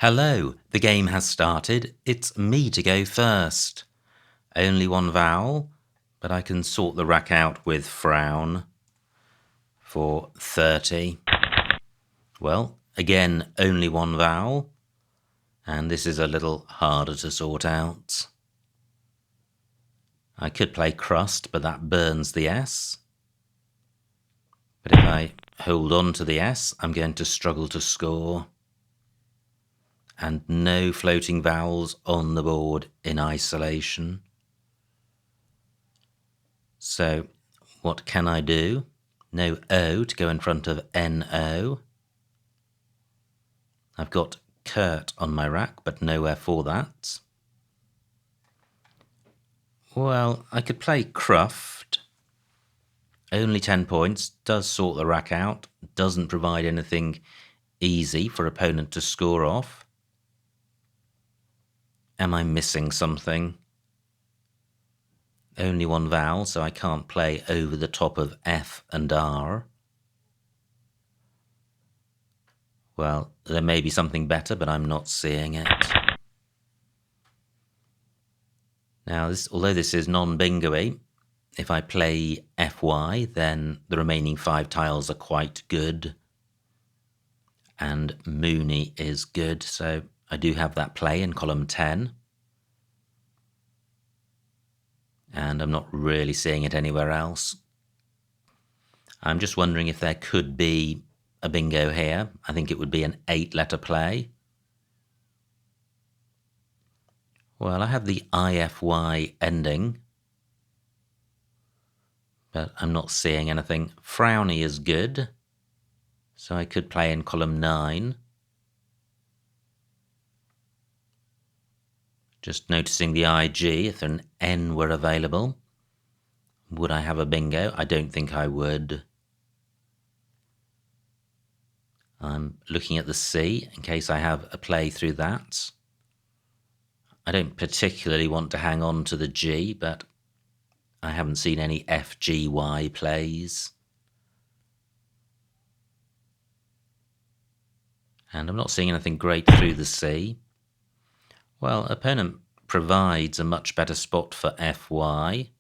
Hello, the game has started. It's me to go first. Only one vowel, but I can sort the rack out with frown for 30. Well, again, only one vowel, and this is a little harder to sort out. I could play crust, but that burns the S. But if I hold on to the S, I'm going to struggle to score. And no floating vowels on the board in isolation. So what can I do? No O to go in front of NO. I've got Kurt on my rack, but nowhere for that. Well, I could play Cruft. Only 10 points, does sort the rack out, doesn't provide anything easy for opponent to score off. Am I missing something? Only one vowel, so I can't play over the top of F and R. Well, there may be something better, but I'm not seeing it. Now, although this is non-bingo-y, if I play FY, then the remaining 5 tiles are quite good. And Mooney is good, so I do have that play in column 10. And I'm not really seeing it anywhere else. I'm just wondering if there could be a bingo here. I think it would be an 8-letter play. Well, I have the IFY ending, but I'm not seeing anything. Frowny is good, so I could play in column 9. Just noticing the IG, if an N were available. Would I have a bingo? I don't think I would. I'm looking at the C in case I have a play through that. I don't particularly want to hang on to the G, but I haven't seen any FGY plays. And I'm not seeing anything great through the C. Well, opponent provides a much better spot for FY.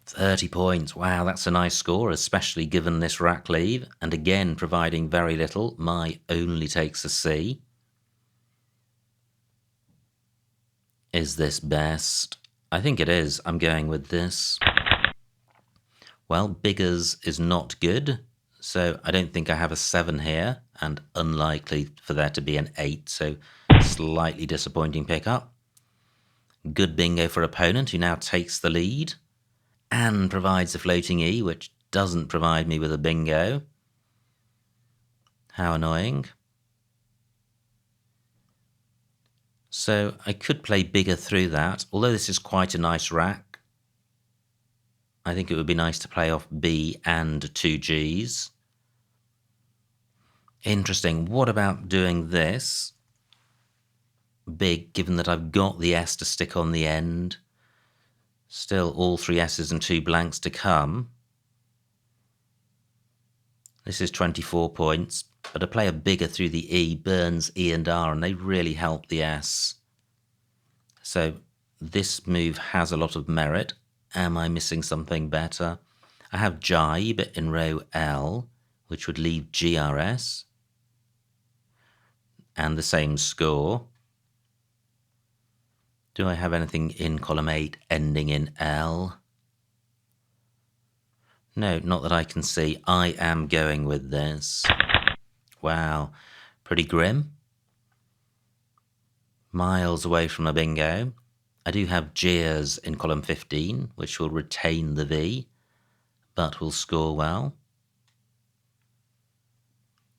30 points. Wow, that's a nice score, especially given this rack leave. And again, providing very little. My only takes a C. Is this best? I think it is. I'm going with this. Well, Biggers is not good, so I don't think I have a 7 here, and unlikely for there to be an 8, so slightly disappointing pickup. Good bingo for opponent, who now takes the lead, and provides a floating E, which doesn't provide me with a bingo. How annoying. So I could play bigger through that, although this is quite a nice rack. I think it would be nice to play off B and 2 Gs. Interesting. What about doing this? Big, given that I've got the S to stick on the end. Still all 3 S's and 2 blanks to come. This is 24 points, but a player bigger through the E burns E and R, and they really help the S. So this move has a lot of merit. Am I missing something better? I have jibe in row L, which would leave GRS, and the same score. Do I have anything in column 8 ending in L? No, not that I can see. I am going with this. Wow, pretty grim. Miles away from a bingo. I do have Jeers in column 15, which will retain the V, but will score well.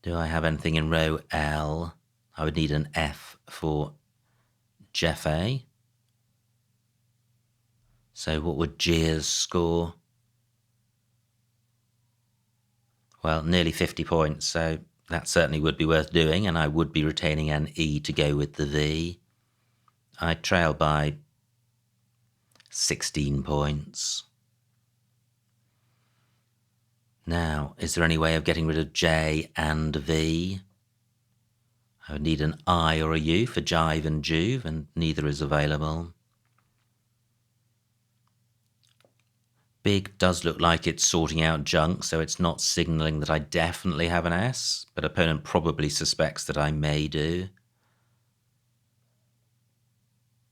Do I have anything in row L? I would need an F for Jeff A. So what would Jeers score? Well, nearly 50 points, so that certainly would be worth doing, and I would be retaining an E to go with the V. I trail by 16 points. Now, is there any way of getting rid of J and V? I would need an I or a U for jive and juve, and neither is available. Big does look like it's sorting out junk, so it's not signalling that I definitely have an S, but opponent probably suspects that I may do.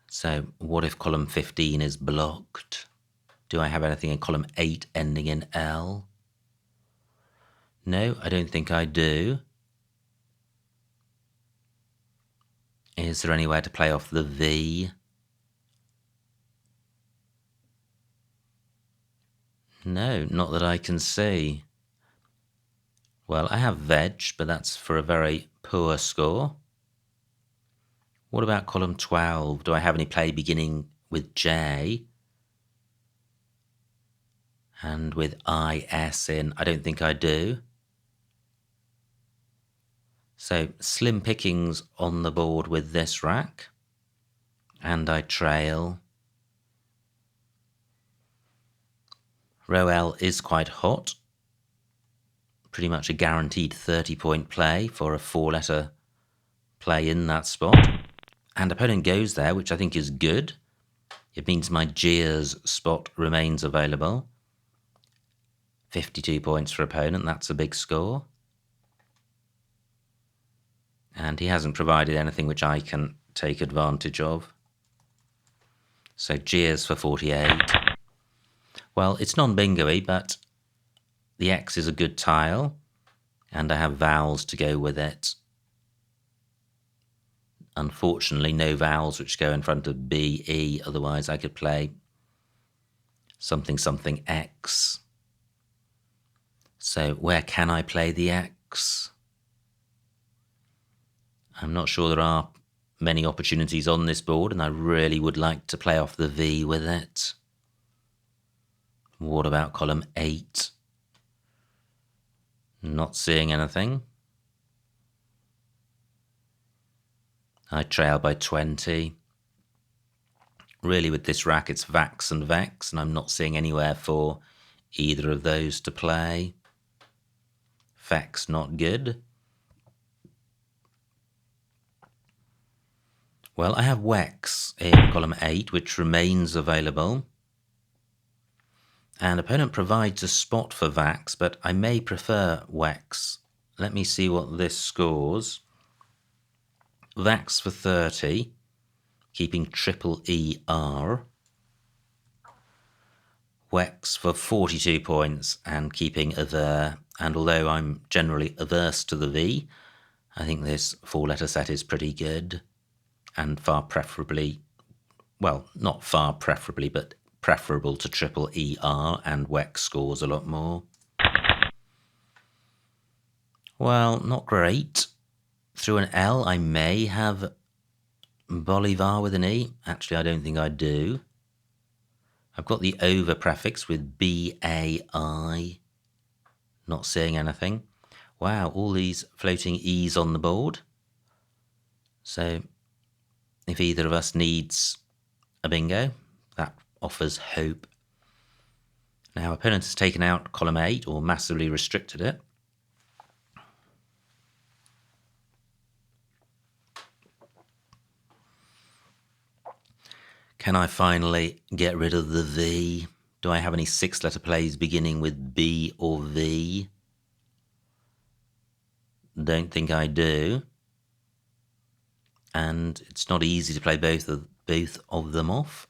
So what if column 15 is blocked? Do I have anything in column 8 ending in L? No, I don't think I do. Is there anywhere to play off the V? No, not that I can see. Well, I have veg, but that's for a very poor score. What about column 12? Do I have any play beginning with J? And with IS in? I don't think I do. So slim pickings on the board with this rack. And I trail. Row L is quite hot. Pretty much a guaranteed 30-point play for a 4-letter play in that spot. And opponent goes there, which I think is good. It means my Gears spot remains available. 52 points for opponent, that's a big score. And he hasn't provided anything which I can take advantage of. So Gears for 48. Well, it's non-bingo-y, but the X is a good tile, and I have vowels to go with it. Unfortunately, no vowels which go in front of B, E, otherwise I could play something something X. So where can I play the X? I'm not sure there are many opportunities on this board, and I really would like to play off the V with it. What about column 8? Not seeing anything. I trail by 20. Really with this rack it's Vax and Vex, and I'm not seeing anywhere for either of those to play. Vex not good. Well, I have Wex in column 8, which remains available. And opponent provides a spot for Vax, but I may prefer Wex. Let me see what this scores. Vax for 30, keeping triple ER. Wex for 42 points and keeping Aver. And although I'm generally averse to the V, I think this 4-letter set is pretty good. And far preferably, well, not far preferably, but preferable to triple ER, and Wex scores a lot more. Well, not great. Through an L, I may have Bolivar with an E. Actually, I don't think I do. I've got the over prefix with BAI. Not seeing anything. Wow, all these floating E's on the board. So if either of us needs a bingo, that offers hope. Now, opponent has taken out column 8 or massively restricted it. Can I finally get rid of the V? Do I have any 6-letter plays beginning with B or V? Don't think I do. And it's not easy to play both of them off.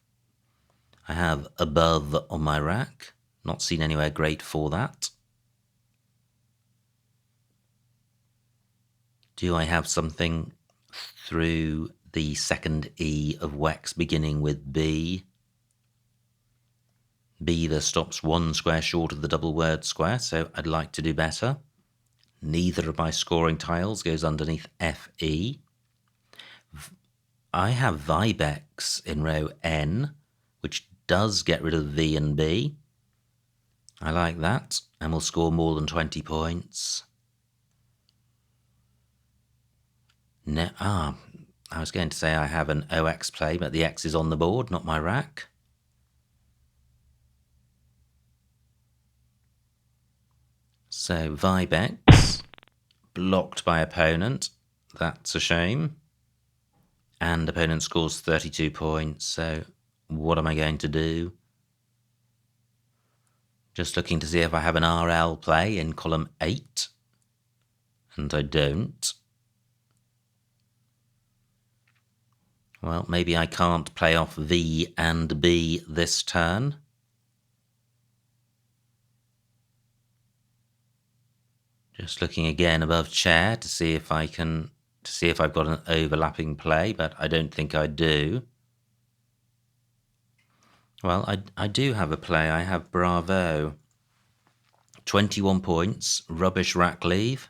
I have above on my rack. Not seen anywhere great for that. Do I have something through the second E of Wex beginning with B? Beaver stops 1 square short of the double word square, so I'd like to do better. Neither of my scoring tiles goes underneath FE. I have Vibex in row N, which does get rid of V and B. I like that, and will score more than 20 points. No, I was going to say I have an OX play, but the X is on the board, not my rack. So Vibex, blocked by opponent. That's a shame. And opponent scores 32 points, so what am I going to do? Just looking to see if I have an RL play in column 8. And I don't. Well, maybe I can't play off V and B this turn. Just looking again above chair to see if I've got an overlapping play, but I don't think I do. Well, I do have a play. I have Bravo. 21 points, rubbish rack leave.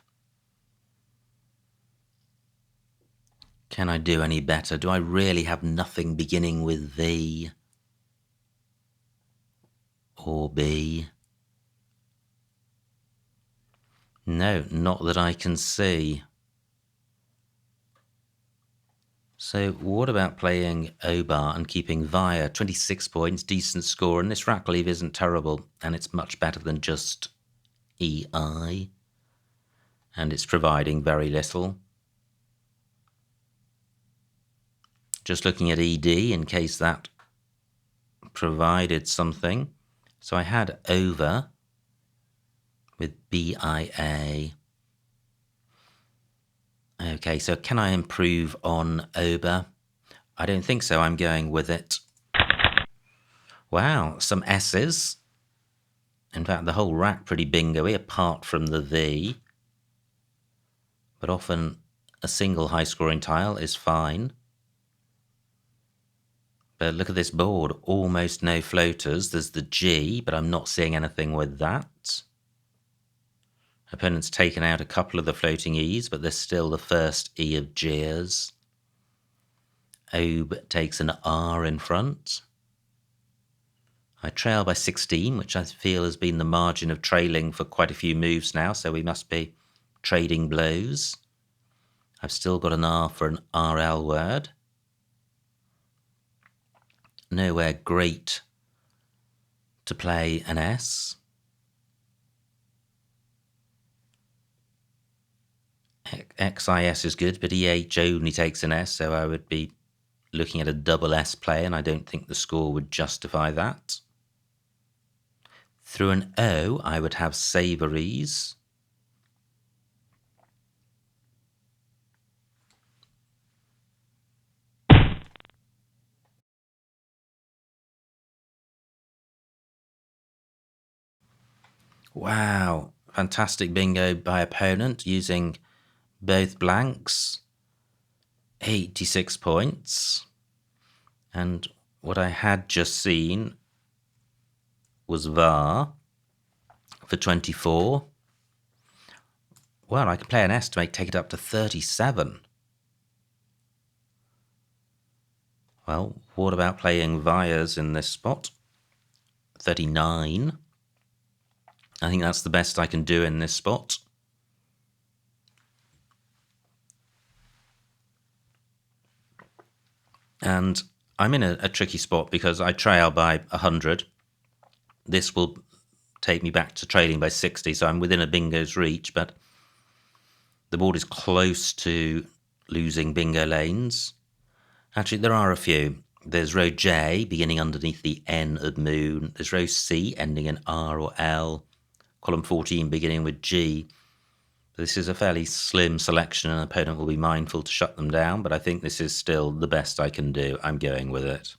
Can I do any better? Do I really have nothing beginning with V or B? No, not that I can see. So what about playing O-bar and keeping Via? 26 points, decent score, and this rack leave isn't terrible, and it's much better than just EI, and it's providing very little. Just looking at ED in case that provided something. So I had over with BIA. Okay, so can I improve on Ober? I don't think so. I'm going with it. Wow, some S's. In fact, the whole rack pretty bingo-y, apart from the V. But often a single high-scoring tile is fine. But look at this board, almost no floaters. There's the G, but I'm not seeing anything with that. Opponent's taken out a couple of the floating E's, but there's still the first E of G's. Obe takes an R in front. I trail by 16, which I feel has been the margin of trailing for quite a few moves now, so we must be trading blows. I've still got an R for an RL word. Nowhere great to play an S. XIS is good, but EH only takes an S, so I would be looking at a double S play, and I don't think the score would justify that. Through an O, I would have Savories. Wow, fantastic bingo by opponent using both blanks. 86 points. And what I had just seen was VAR for 24. Well, I can play an S to take it up to 37. Well, what about playing Vias in this spot? 39. I think that's the best I can do in this spot. And I'm in a tricky spot because I trail by 100. This will take me back to trailing by 60, so I'm within a bingo's reach, but the board is close to losing bingo lanes. Actually, there are a few. There's row J beginning underneath the N of moon. There's row C ending in R or L. Column 14 beginning with G. This is a fairly slim selection, and an opponent will be mindful to shut them down, but I think this is still the best I can do. I'm going with it.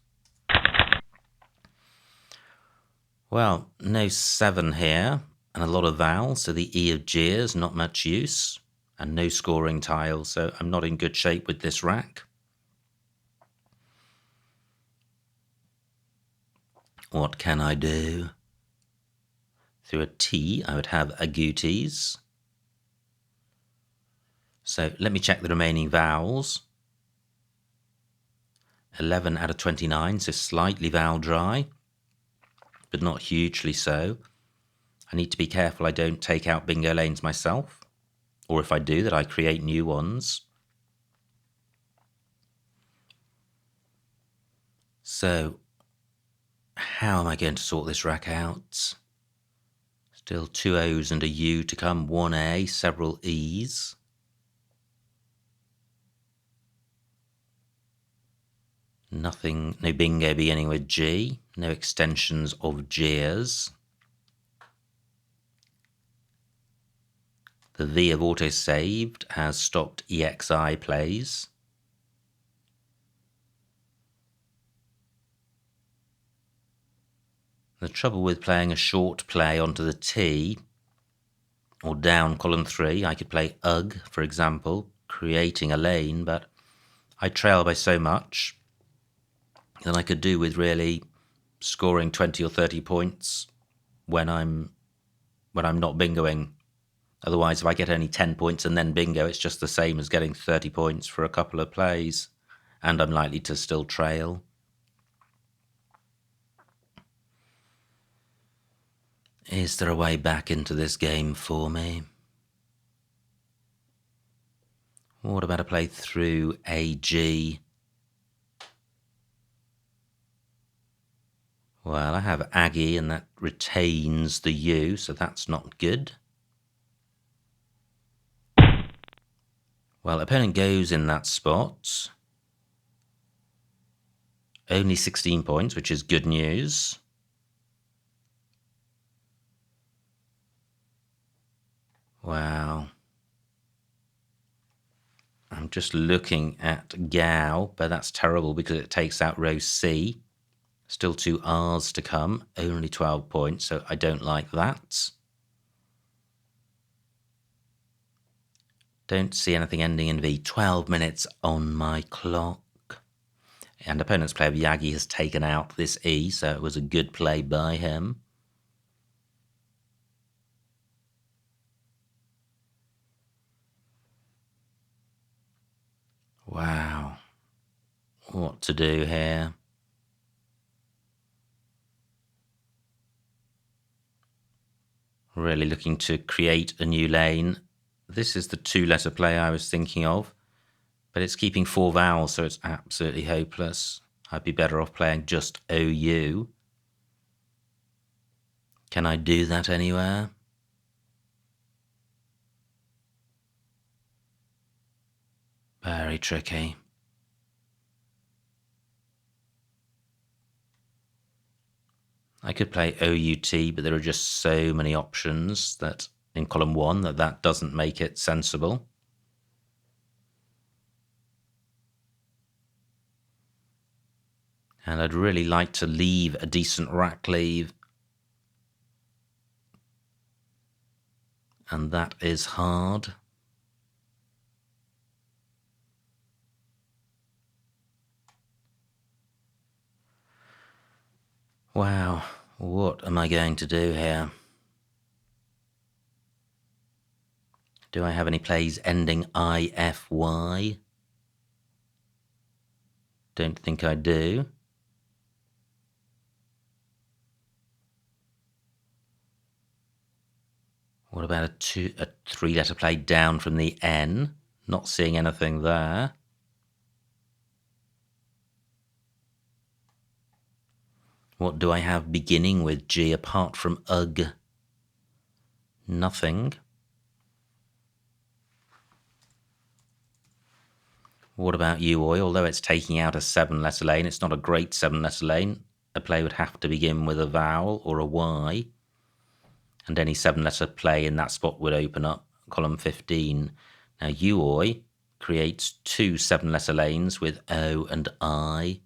Well, no 7 here, and a lot of vowels, so the E of G is not much use, and no scoring tiles, so I'm not in good shape with this rack. What can I do? Through a T, I would have agoutis. So let me check the remaining vowels. 11 out of 29, so slightly vowel dry, but not hugely so. I need to be careful I don't take out bingo lanes myself, or if I do, that I create new ones. So how am I going to sort this rack out? Still 2 O's and a U to come, 1 A, several E's. Nothing, no bingo beginning with G, no extensions of G's. The V of autosaved has stopped EXI plays. The trouble with playing a short play onto the T or down column 3, I could play UG, for example, creating a lane, but I trail by so much that I could do with really scoring 20 or 30 points when I'm not bingoing. Otherwise, if I get only 10 points and then bingo, it's just the same as getting 30 points for a couple of plays, and I'm likely to still trail. Is there a way back into this game for me? What about a play through AG? Well, I have Aggie, and that retains the U, so that's not good. Well, opponent goes in that spot. Only 16 points, which is good news. Wow. I'm just looking at Gao, but that's terrible because it takes out row C. Still 2 R's to come, only 12 points, so I don't like that. Don't see anything ending in V. 12 minutes on my clock. And opponent's player Yagi has taken out this E, so it was a good play by him. Wow. What to do here? Really looking to create a new lane. This is the 2-letter play I was thinking of, but it's keeping 4 vowels, so it's absolutely hopeless. I'd be better off playing just OU. Can I do that anywhere? Very tricky. I could play OUT, but there are just so many options that in column 1 that doesn't make it sensible. And I'd really like to leave a decent rack leave. And that is hard. Wow, what am I going to do here? Do I have any plays ending IFY? Don't think I do. What about a 3-letter play down from the N? Not seeing anything there. What do I have beginning with G apart from UG? Nothing. What about UI? Although it's taking out a 7-letter lane, it's not a great 7-letter lane. A play would have to begin with a vowel or a Y. And any 7-letter play in that spot would open up column 15. Now UI creates 2 7-letter lanes with O and I.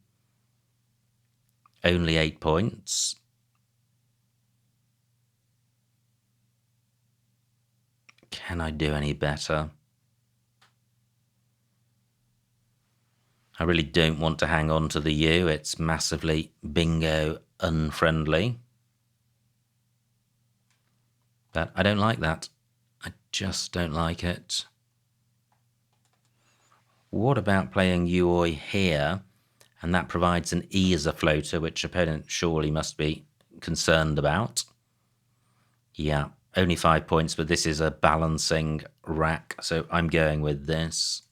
Only 8 points. Can I do any better? I really don't want to hang on to the U. It's massively bingo unfriendly. But I don't like that. I just don't like it. What about playing UI here? And that provides an E as a floater, which opponent surely must be concerned about. Yeah, only 5 points, but this is a balancing rack, so I'm going with this.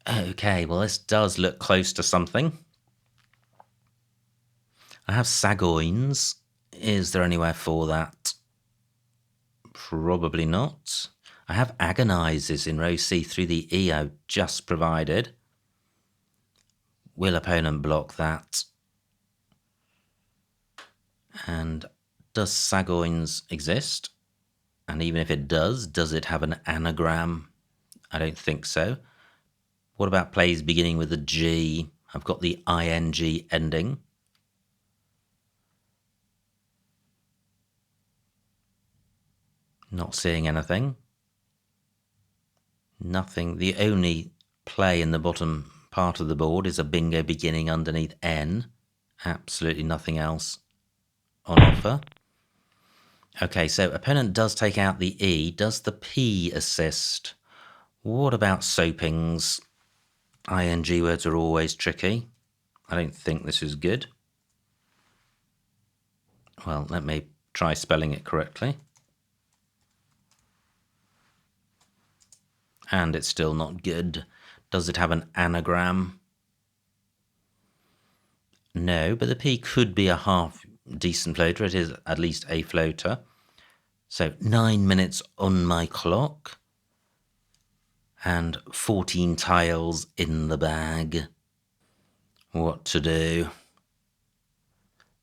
Okay, well, this does look close to something. I have Sagoins. Is there anywhere for that? Probably not. I have Agonizes in row C through the E I've just provided. will opponent block that? And does Sagoins exist? And even if it does it have an anagram? I don't think so. What about plays beginning with a G? I've got the ing ending. Not seeing anything. Nothing. The only play in the bottom part of the board is a bingo beginning underneath N. Absolutely nothing else on offer. Okay, so opponent does take out the E. Does the P assist? What about soapings? ING words are always tricky. I don't think this is good. Well, let me try spelling it correctly. And it's still not good. Does it have an anagram? No, but the P could be a half decent floater. It is at least a floater. So 9 minutes on my clock. And 14 tiles in the bag. What to do?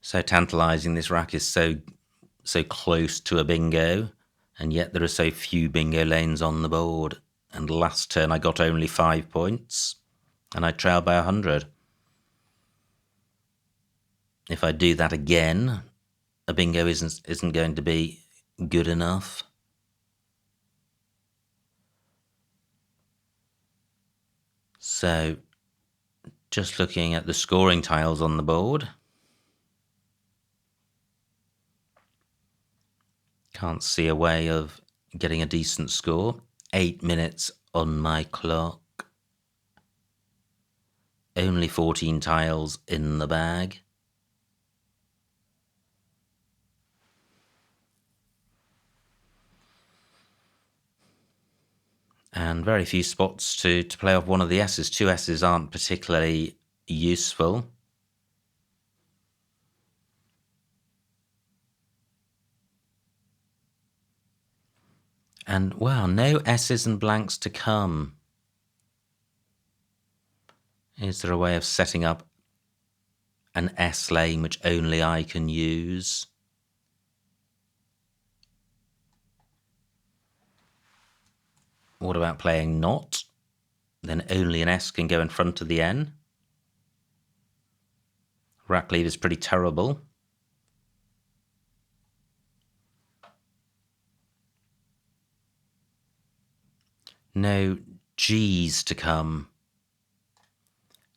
So tantalizing, this rack is so close to a bingo, and yet there are so few bingo lanes on the board. And last turn I got only 5 points, and I trailed by 100. If I do that again, a bingo isn't going to be good enough. So, just looking at the scoring tiles on the board, can't see a way of getting a decent score. 8 minutes on my clock. Only 14 tiles in the bag. And very few spots to play off one of the S's. 2 S's aren't particularly useful. And wow, no S's and blanks to come. Is there a way of setting up an S lane which only I can use? What about playing not? Then only an S can go in front of the N. Rack leave is pretty terrible. No G's to come.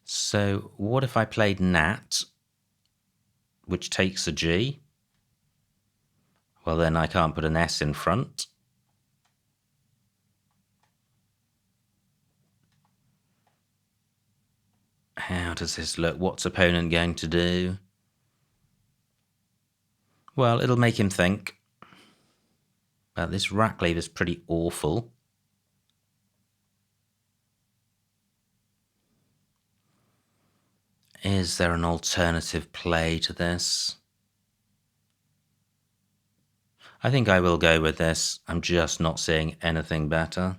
So what if I played Nat, which takes a G? Well, then I can't put an S in front. How does this look? What's opponent going to do? Well, it'll make him think. But this rack leave is pretty awful. Is there an alternative play to this? I think I will go with this. I'm just not seeing anything better.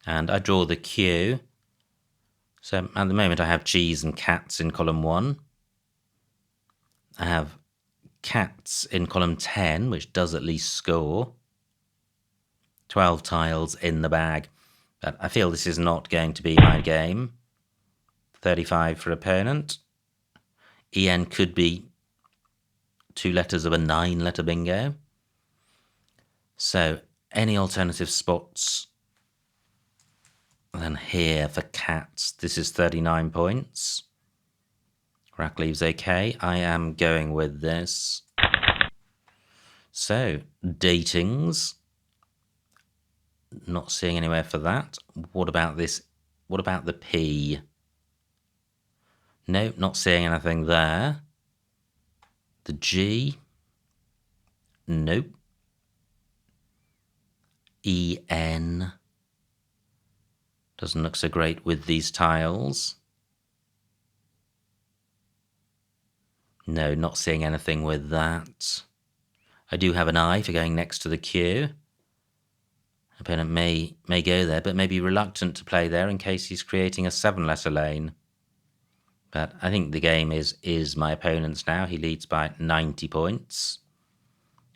And I draw the Q. So at the moment I have G's and cats in column 1. I have cats in column 10, which does at least score. 12 tiles in the bag. But I feel this is not going to be my game. 35 for opponent. EN could be 2 letters of a 9-letter bingo. So any alternative spots? Then here for cats, this is 39 points. Rack leaves okay. I am going with this. So, datings. Not seeing anywhere for that. What about this? What about the P? Nope, not seeing anything there. The G? Nope. EN? Doesn't look so great with these tiles. No, not seeing anything with that. I do have an I for going next to the Q. Opponent may go there, but may be reluctant to play there in case he's creating a 7-letter lane. But I think the game is my opponent's now. He leads by 90 points.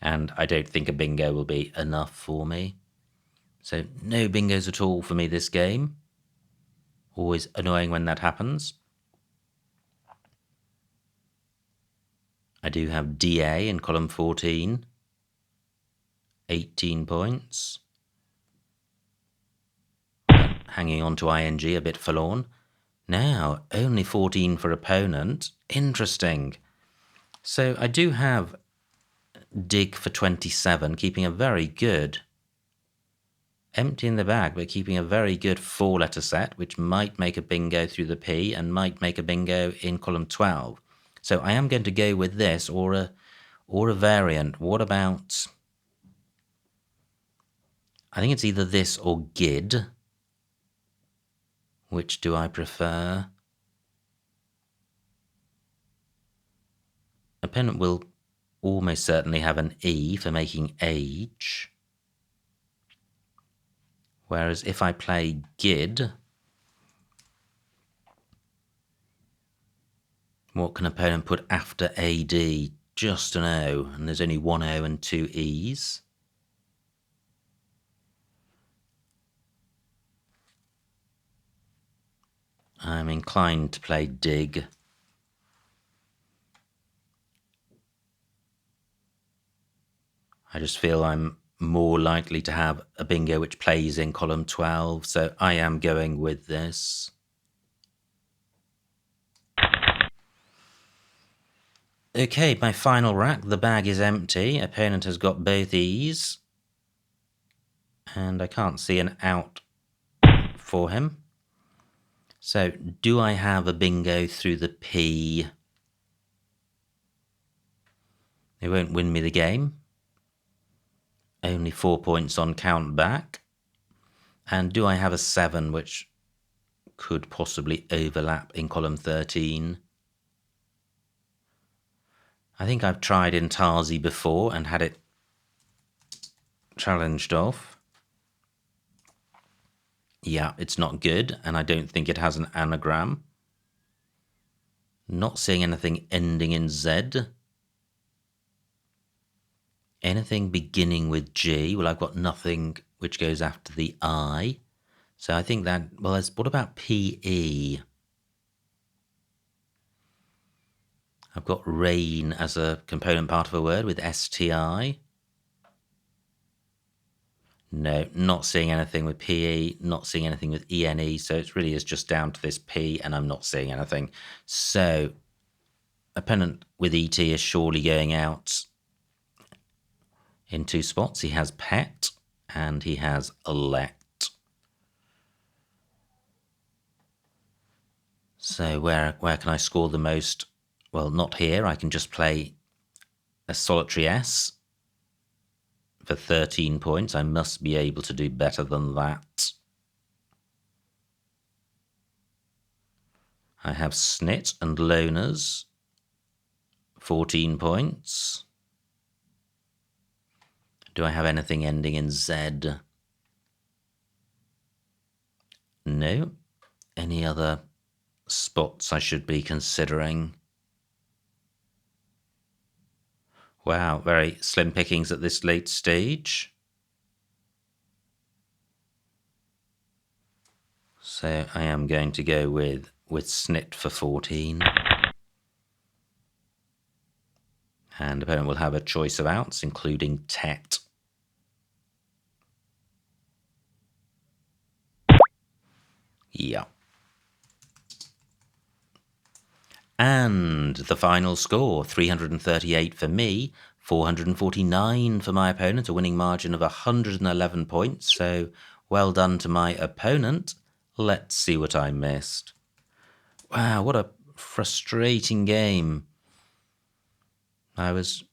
And I don't think a bingo will be enough for me. So no bingos at all for me this game. Always annoying when that happens. I do have DA in column 14. 18 points. Hanging on to ING, a bit forlorn. Now, only 14 for opponent. Interesting. So I do have dig for 27, keeping a very good, empty in the bag, but keeping a very good 4-letter set, which might make a bingo through the P and might make a bingo in column 12. So I am going to go with this or a variant. What about, I think it's either this or GID. Which do I prefer? Opponent will almost certainly have an E for making age. Whereas if I play GID, what can opponent put after AD? Just an O, and there's only one O and two E's. I'm inclined to play dig. I just feel I'm more likely to have a bingo which plays in column 12, so I am going with this. Okay, my final rack, the bag is empty. Opponent has got both E's. And I can't see an out for him. So, do I have a bingo through the P? It won't win me the game. Only 4 points on count back. And do I have a 7, which could possibly overlap in column 13? I think I've tried Intazi before and had it challenged off. Yeah, it's not good, and I don't think it has an anagram. Not seeing anything ending in Z. Anything beginning with G. Well, I've got nothing which goes after the I. So I think that, well, what about PE? I've got rain as a component part of a word with STI. No, not seeing anything with PE, not seeing anything with ENE, so it really is just down to this P, and I'm not seeing anything. So, opponent with ET is surely going out in 2 spots. He has pet, and he has elect. So, where can I score the most? Well, not here. I can just play a solitary S for 13 points. I must be able to do better than that. I have snit and loners, 14 points. Do I have anything ending in Z? No. Any other spots I should be considering? Wow, very slim pickings at this late stage. So I am going to go with snit for 14. And opponent will have a choice of outs, including tet. Yeah. And the final score, 338 for me, 449 for my opponent, a winning margin of 111 points. So well done to my opponent. Let's see what I missed. Wow, what a frustrating game. I was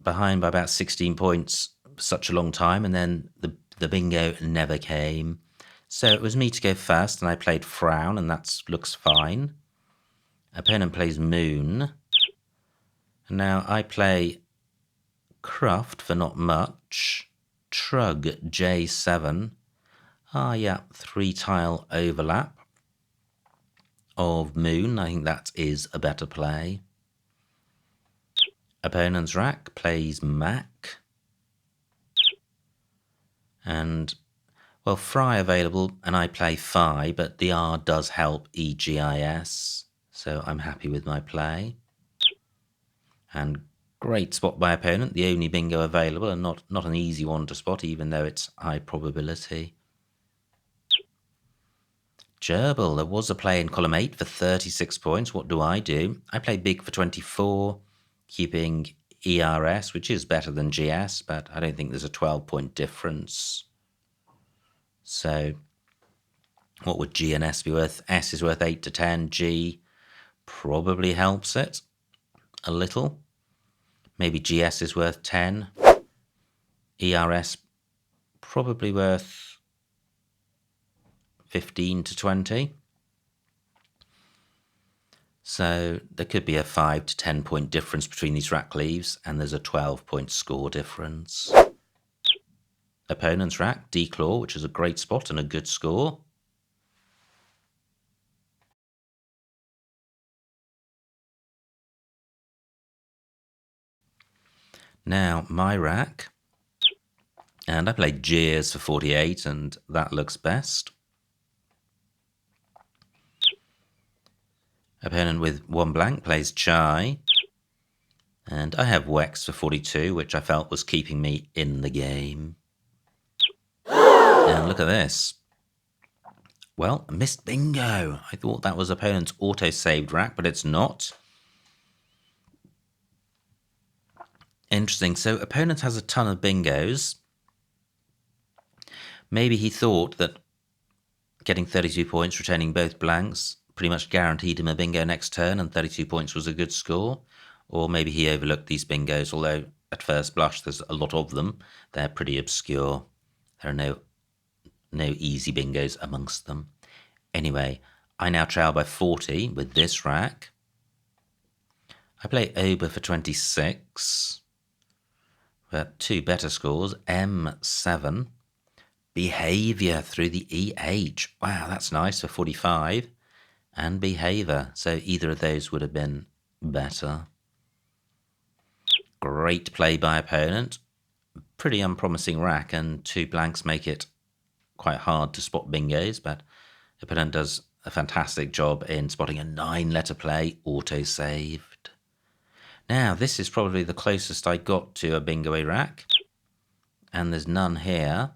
behind by about 16 points for such a long time, and then the bingo never came. So it was me to go first, and I played frown, and that looks fine. Opponent plays moon. And now I play cruft for not much. Trug J7. Ah, yeah, 3 tile overlap of moon. I think that is a better play. Opponent's rack plays Mac. And, well, Fry available, and I play Phi, but the R does help EGIS, so I'm happy with my play. And great spot by opponent, the only bingo available, and not an easy one to spot, even though it's high probability. Gerbil, there was a play in column 8 for 36 points. What do? I play big for 24, keeping ERS, which is better than GS, but I don't think there's a 12-point difference. So what would G and S be worth? S is worth 8 to 10. G probably helps it a little. Maybe GS is worth 10. ERS probably worth 15 to 20. So there could be a 5 to 10 point difference between these rack leaves, and there's a 12-point score difference. Opponent's rack, D-claw, which is a great spot and a good score. Now, my rack, and I played Jeers for 48, and that looks best. Opponent with 1 blank plays Chai, and I have Wex for 42, which I felt was keeping me in the game. And look at this. Well, missed bingo. I thought that was opponent's auto-saved rack, but it's not. Interesting. So opponent has a ton of bingos. Maybe he thought that getting 32 points, retaining both blanks, pretty much guaranteed him a bingo next turn, and 32 points was a good score. Or maybe he overlooked these bingos, although at first blush there's a lot of them. They're pretty obscure. There are no easy bingos amongst them. Anyway, I now trail by 40 with this rack. I play Ober for 26. But 2 better scores, M7. Behaviour through the EH. Wow, that's nice for 45. And Behaviour. So either of those would have been better. Great play by opponent. Pretty unpromising rack, and 2 blanks make it quite hard to spot bingos, but opponent does a fantastic job in spotting a 9-letter play, auto-saved. Now, this is probably the closest I got to a bingo rack, and there's none here.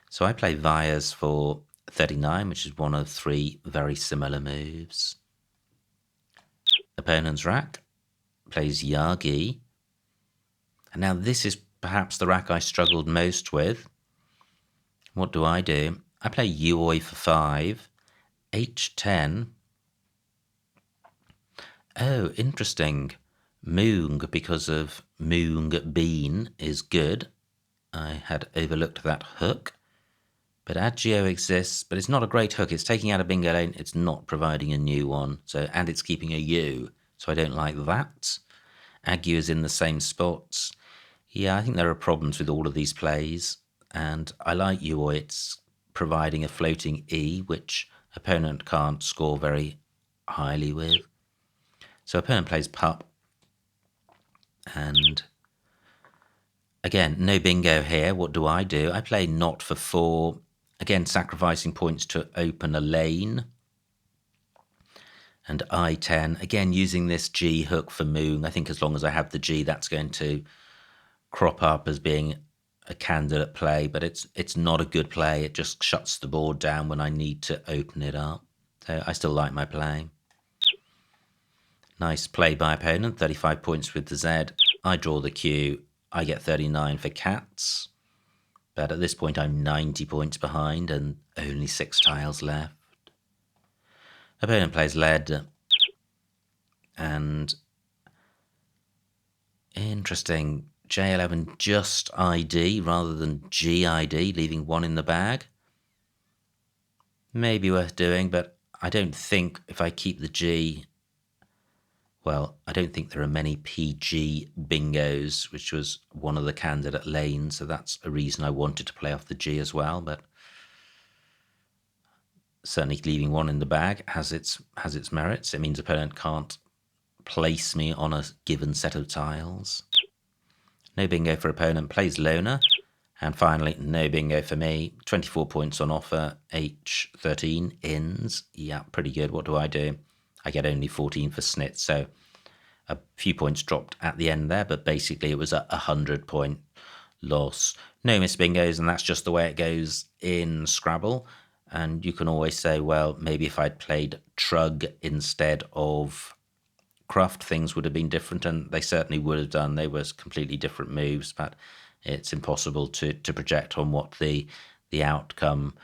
So I play Vias for 39, which is one of 3 very similar moves. Opponent's rack plays Yagi. And now this is perhaps the rack I struggled most with. What do? I play Uoi for 5, H10. Oh, interesting. Moong, because of Moong Bean, is good. I had overlooked that hook. But Agio exists, but it's not a great hook. It's taking out a bingo lane. It's not providing a new one. And it's keeping a U, so I don't like that. Agu is in the same spots. Yeah, I think there are problems with all of these plays, and I like Uoi. It's providing a floating E, which opponent can't score very highly with. So opponent plays Pup, and again, no bingo here. What do? I play Not for 4, again sacrificing points to open a lane. And I10, again using this G hook for Moong. I think as long as I have the G, that's going to crop up as being a candidate play, but it's not a good play. It just shuts the board down when I need to open it up. So I still like my play. Nice play by opponent, 35 points with the Z. I draw the Q. I get 39 for cats. But at this point, I'm 90 points behind and only 6 tiles left. Opponent plays lead. And interesting, J11 just ID rather than GID, leaving 1 in the bag. Maybe worth doing, but I don't think if I keep the G, well, I don't think there are many PG bingos, which was one of the candidate lanes, so that's a reason I wanted to play off the G as well, but certainly leaving one in the bag has its merits. It means opponent can't place me on a given set of tiles. No bingo for opponent, plays loner. And finally, no bingo for me. 24 points on offer, H13 ins. Yeah, pretty good. What do? I get only 14 for snit, so a few points dropped at the end there, but basically it was a 100-point loss. No miss bingos, and that's just the way it goes in Scrabble. And you can always say, well, maybe if I'd played Trug instead of Cruft, things would have been different, and they certainly would have done. They were completely different moves, but it's impossible to project on what the outcome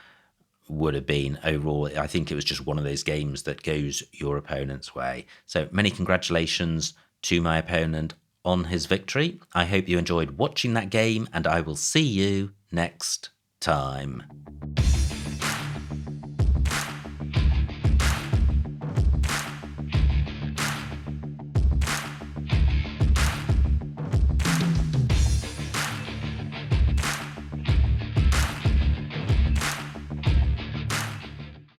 would have been. Overall, I think it was just one of those games that goes your opponent's way. So many congratulations to my opponent on his victory. I hope you enjoyed watching that game, and I will see you next time.